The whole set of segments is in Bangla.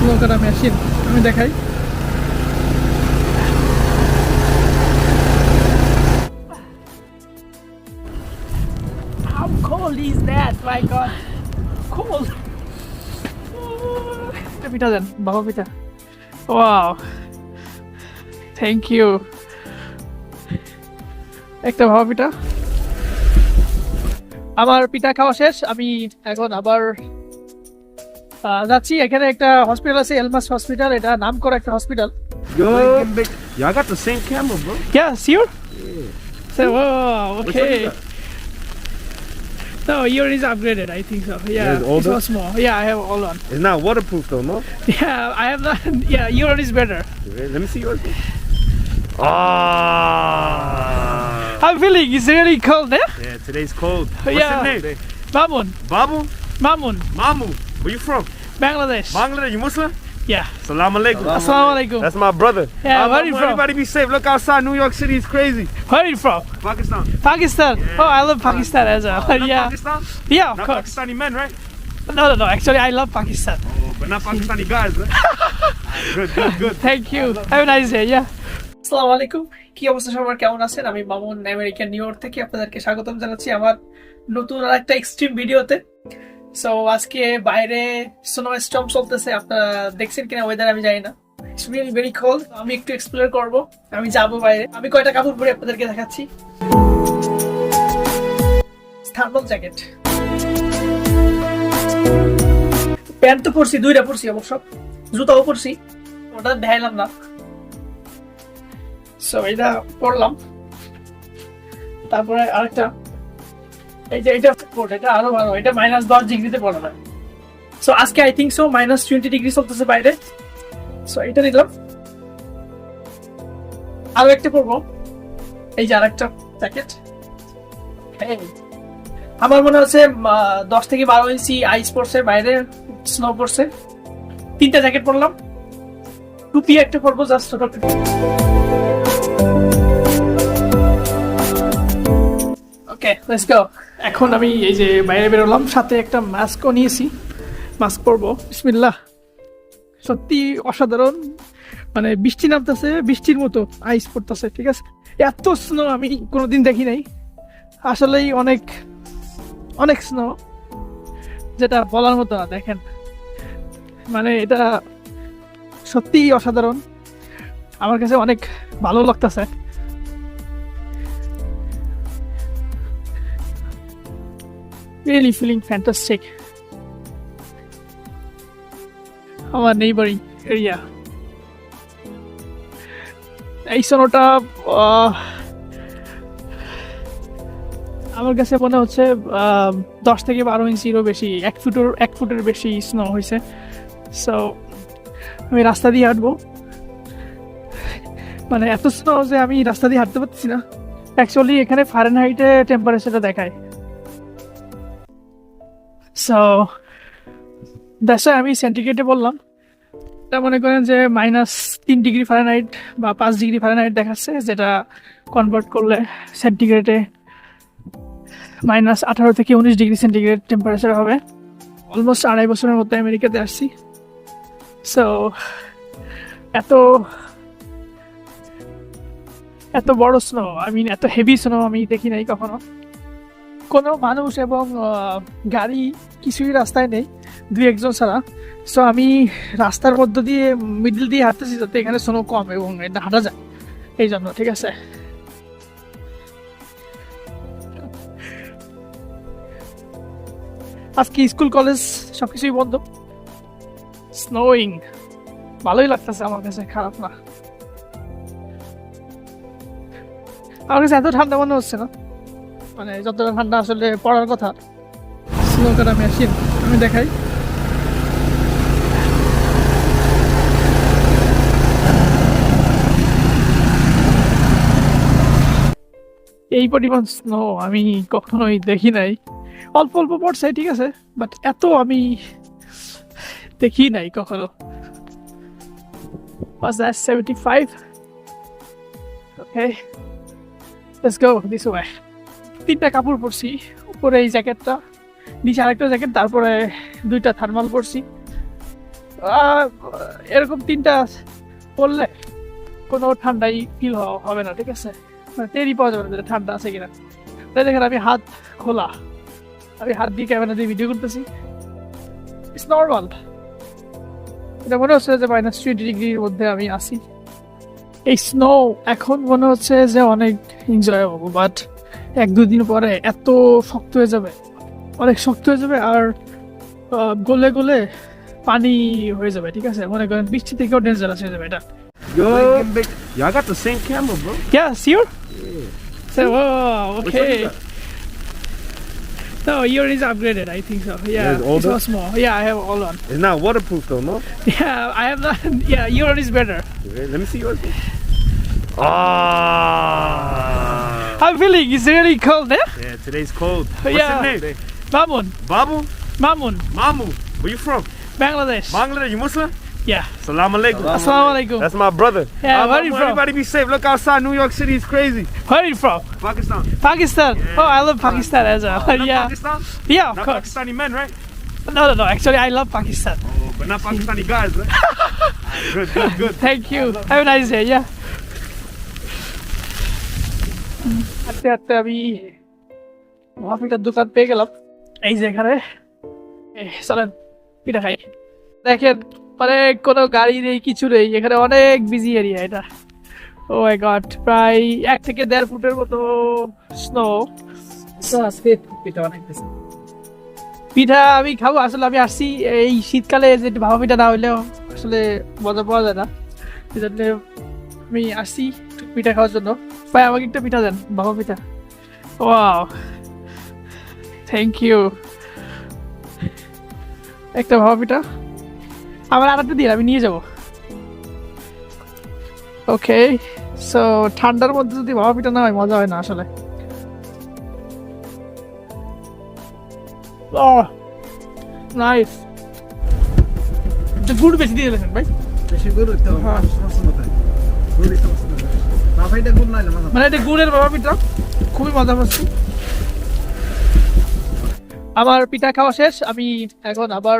স্নো করা মেশিন আমি দেখাই। How cold is that? My God, cold. পিঠা দেন বাবা পিঠা। Wow, thank you. একটা বাবা পিঠা। আমার পিঠা খাওয়া শেষ, আমি এখন আবার যাচ্ছি। এখানে একটা হসপিটাল আছে, এলমাস হসপিটাল, এটা নাম করা একটা hospital. Y'all got the same camera, bro. Yeah, sure. Yeah. So, wow, Which one okay. you got? No, yours is upgraded, I think so. Yeah, Yours older? it was small. Yeah, I have all one. It's not waterproof though, no? Yeah, I have that. Yeah, yours is better. Let me see yours. Ah. I'm feeling it's really cold, eh? Yeah, today's cold. What's Yeah. your name? Mamun. Babu? Mamun. Mamu. Where you from? Bangladesh. Bangladesh. You Muslim? Yeah. Salam alaikum. Assalamu alaikum. That's my brother. Yeah, where are you from? Everybody be safe. Look outside. New York City is crazy. Where are you from? Pakistan. Pakistan. Yeah. Oh, I love Pakistan as well. Not Yeah. Pakistan? Yeah, of Not course. Pakistani men, right? No. Actually, I love Pakistan. Oh, but not Pakistani guys, right? Good. Thank you. Have a nice day. Yeah. আসসালামু আলাইকুম, কি অবস্থা সবার, কেমন আছেন? আমি মামুন, আমেরিকান নিউ ইয়র্ক থেকে আপনাদেরকে স্বাগতম জানাচ্ছি আমার নতুন আর একটা এক্সট্রিম ভিডিওতে। সো আজকে বাইরে স্নো স্টর্ম চলতেছে, আপনারা দেখছেন কিনা ওয়েদার আমি জানি না। It's really very cold. আমি একটু এক্সপ্লোর করব, আমি যাব বাইরে। আমি কয়টা কাপড় পরে আপনাদেরকে দেখাচ্ছি। থার্মাল জ্যাকেট, প্যান্ট তো পরছি, দুইটা পরছি অবশ্য, জুতাও পরছি, ওটা দেখাইলাম না। সো এটা পরলাম, তারপরে আরেকটা, এই যে এটা কোট, এটা আরো ভালো, এটা -10 ডিগ্রিতে পড়া যায়। সো আজকে আই থিঙ্ক সো -20 ডিগ্রি চলতেছে বাইরে। সো এটা নিলাম, আরো একটা পরবো, এই যে আরেকটা জ্যাকেট। আমার মনে হচ্ছে 10 থেকে 12 ইঞ্চি আইস পড়ছে বাইরে, স্নো পড়ছে। 3টা জ্যাকেট পরলাম, টুপি একটা পরবো, জাস্ট ছোট টুপি। ওকে, লেটস গো। এখন আমি এই যে বাইরে বেরোলাম, সাথে একটা মাস্কও নিয়েছি, মাস্ক পরবো। বিসমিল্লাহ। সত্যি অসাধারণ, মানে বৃষ্টি নামতেছে, বৃষ্টির মতো আইস পড়তেছে, ঠিক আছে? এত স্নো আমি কোনোদিন দেখি নাই, আসলেই অনেক অনেক স্নো, যেটা বলার মতো না। দেখেন, মানে এটা সত্যি অসাধারণ, আমার কাছে অনেক ভালো লাগতেছে। Really feeling fantastic. আমার neighboring area, এই স্নোটা আমার কাছে মনে হচ্ছে 10 থেকে 12 ইঞ্চিরও বেশি, 1 ফুটের বেশি স্নো হয়েছে। সো আমি রাস্তা দিয়ে হাঁটবো, মানে এত স্নো যে আমি রাস্তা দিয়ে হাঁটতে পারছি না। অ্যাকচুয়ালি এখানে ফারেনহাইটে টেম্পারেচারটা দেখায়। সো দ্যাটস আমি সেন্টিগ্রেডে বললাম, এটা মনে করেন যে -3 ডিগ্রি ফারেনহাইট বা 5 ডিগ্রি ফারেনহাইট দেখাচ্ছে, যেটা কনভার্ট করলে সেন্টিগ্রেডে -18 থেকে 19 ডিগ্রি সেন্টিগ্রেড টেম্পারেচার হবে। অলমোস্ট 2.5 বছরের মতো আমেরিকাতে আসছি। সো এত বড় স্নো, এত হেভি স্নো আমি দেখি নাই কখনো। কোনো মানুষ এবং গাড়ি কিছুই রাস্তায় নেই, 2-1 জন ছাড়া। সো আমি রাস্তার মধ্য দিয়ে মিডল দিয়ে হাঁটতেছি, যাতে এখানে স্নো কম এবং এটা হাঁটা যায়, এই জন্য, ঠিক আছে? আজকে স্কুল কলেজ সবকিছুই বন্ধ, স্নোয়িং, ভালোই লাগতেছে আমার কাছে, খারাপ না। আমার কাছে এত ঠান্ডা মনে হচ্ছে না, মানে যতটা ঠান্ডা আসলে পড়ার কথা। স্নো করা মেশিন আমি দেখাই। এই পরিমাণ স্নো আমি কখনোই দেখি নাই। অল্প অল্প পড়ছে, ঠিক আছে, বাট এত আমি দেখি নাই কখনো। Was that 75? Okay, let's go this way. 3টা কাপড় পরছি, উপরে এই জ্যাকেটটা, নিচে আরেকটা জ্যাকেট, তারপরে 2টা থার্মাল পরছি। এরকম 3টা পড়লে কোনো ঠান্ডাই ফিল হবে না, ঠিক আছে? মানে টেরই পাওয়া যাবে না যে ঠান্ডা আছে কিনা। তাই দেখেন আমি হাত খোলা, আমি হাত দিয়ে ক্যামেরা দিয়ে ভিডিও করতেছি। It's normal. এটা মনে হচ্ছে যে -3 ডিগ্রির মধ্যে আমি আসি। এই স্নো এখন মনে হচ্ছে যে অনেক এনজয়েবল, বাট 1-2 দিন পরে এত শক্ত হয়ে যাবে, অনেক শক্ত হয়ে যাবে, আর গলে গলে পানি হয়ে যাবে, ঠিক আছে? মনে করেন বৃষ্টি থেকেও ডেঞ্জারাস হয়ে যাবে এটা। Yo, y'all got the same camera, bro. Yeah, sure. Yeah. So, oh, Which one okay. you got? No, yours is upgraded, I think so. Yeah, Yours it's older? so small. Yeah, I have all on. It's not waterproof though, no? Yeah, I have that. Yeah, yours is better. Okay, let me see yours. Ah. I'm feeling it's really cold, eh? Yeah, today's cold. What's Yeah. your name? Mamun, Babu? Mamun, Mamu. Where you from? Bangladesh. Bangladesh. You Muslim? Yeah. Salam alaikum. Assalamu alaikum. That's my brother. Yeah, where are you from? Everybody be safe. Look outside. New York City is crazy. Where are you from? Pakistan. Pakistan. Yeah. Oh, I love Pakistan as well. Not Yeah. Pakistan? Yeah, of Not course. Pakistani men, right? No. Actually, I love Pakistan. Oh, but not Pakistani guys, right? Good. Thank you. Have a nice day. Yeah. হাঁটতে হাঁটতে আমি মহাপিঠার দোকান পেয়ে গেলাম। এই যে এখানে চলেন পিঠা খাই। দেখেন মানে কোনো গাড়ি নেই, কিছু নেই, এখানে অনেক বিজি এরিয়া এটা। ও মাই গড, প্রায় 1 থেকে 1.5 ফুটের মতো স্নো। আজকে পিঠা অনেক বেশি। পিঠা আমি খাবো, আসলে আমি আসছি এই শীতকালে, যে ভাপা পিঠা না হইলেও আসলে মজা পাওয়া যায় না, এই জন্য আমি আসছি পিঠা খাওয়ার জন্য। ভাই আমাকে একটা পিঠা দেন, ভাপা পিঠা। Wow, thank you. একটা ভাপা পিঠা আমার আনাতে দিন, আমি নিয়ে যাব। ওকে, সো ঠান্ডার মধ্যে যদি ভাপা পিঠা না হয় মজা হয় না আসলে। নাইস। গুড় বেশি দিয়ে দিয়েছেন ভাই। বেশি গুড় হইতে হবে, হ্যাঁ। পছন্দ করে। গুড়ই তো পছন্দ করে। বাবাইটা গুড় নাইলে মজা মানে এটা গুড়ের ভাপা পিঠা, খুবই মজা পাচ্ছি। আমার পিঠা খাওয়া শেষ, আমি এখন আবার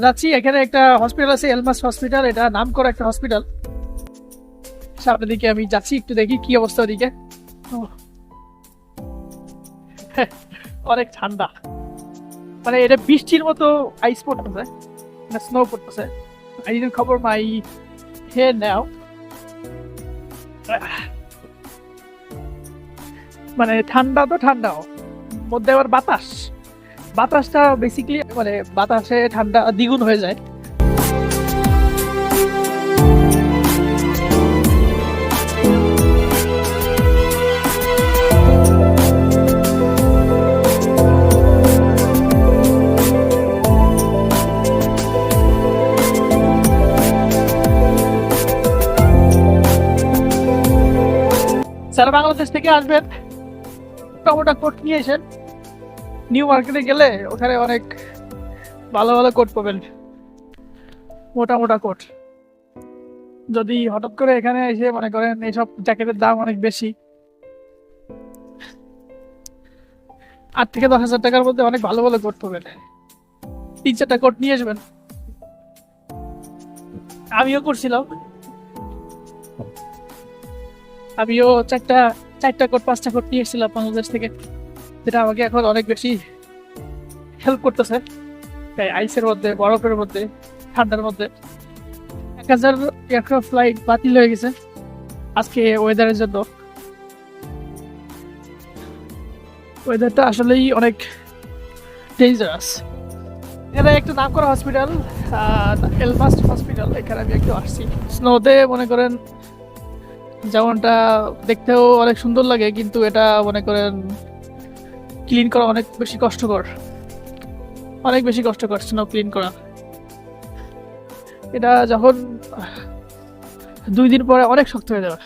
যাচ্ছি। এখানে একটা হসপিটাল আছে, এলমাস হসপিটাল, এটা নাম করা একটা হসপিটাল। সামনের দিকে আমি যাচ্ছি, একটু দেখি কি অবস্থা ওদিকে। অনেক ঠান্ডা, মানে এটা বৃষ্টির মতো আইস পড়তেছে, স্নো পড়তেছে। I didn't cover my hair now. মানে ঠান্ডা তো ঠান্ডাও, মধ্যে আবার বাতাসটা বেসিক্যালি মানে বাতাসে ঠান্ডা দ্বিগুণ হয়ে যায়। যারা বাংলাদেশ থেকে আসবেন টমেটো কোট নিয়ে এসেন। নিউ মার্কেটে গেলে ওখানে অনেক ভালো ভালো কোট পাবেন, মোটা কোট। যদি হঠাৎ করে এখানে এসে মনে করেন এইসব জ্যাকেটের দাম অনেক বেশি, 8 থেকে 10,000 টাকার মধ্যে অনেক ভালো ভালো কোট পাবেন। 3-4টা কোট নিয়ে আসবেন। আমিও করছিলাম, আমিও 4টা কোট 5টা কোট নিয়ে এসেছিলাম বাংলাদেশ থেকে, যেটা আমাকে এখন অনেক বেশি হেল্প করতেছে আইসের মধ্যে, বরফের মধ্যে, ঠান্ডার মধ্যে। 1000 এয়ারক্রাফট ফ্লাইট বাতিল হয়ে গেছে আজকে ওয়েদারের জন্য। ওয়েদারটা আসলেই অনেক ডেঞ্জারাস। এটা একটা নাম করা হসপিটাল, এলমাস হসপিটাল। এখানে আমি একটু আসছি স্নোতে, মনে করেন যেমনটা দেখতেও অনেক সুন্দর লাগে, কিন্তু এটা মনে করেন ক্লিন করা অনেক বেশি কষ্টকর, স্নো ক্লিন করা। এটা যখন 2 দিন পরে অনেক শক্ত হয়ে যাবে।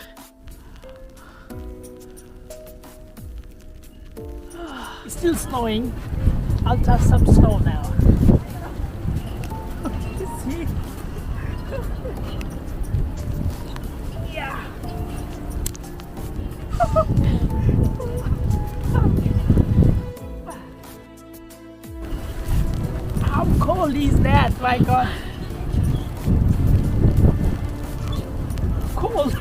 Still snowing. I'll touch some snow now. See? Yeah. How cold is that? My god, cold.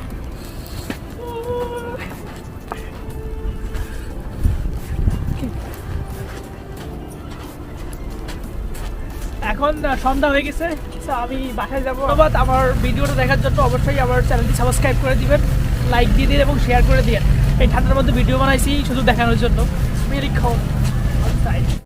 এখন সন্ধ্যা হয়ে গেছে, তো আমি বাসায় যাবো। ধন্যবাদ আমার ভিডিওটা দেখার জন্য। অবশ্যই আমার চ্যানেলটি সাবস্ক্রাইব করে দিবেন, লাইক দিয়ে দিন এবং শেয়ার করে দিন। এই ঠান্ডার মধ্যে ভিডিও বানাইছি শুধু দেখানোর জন্য। Very cold outside.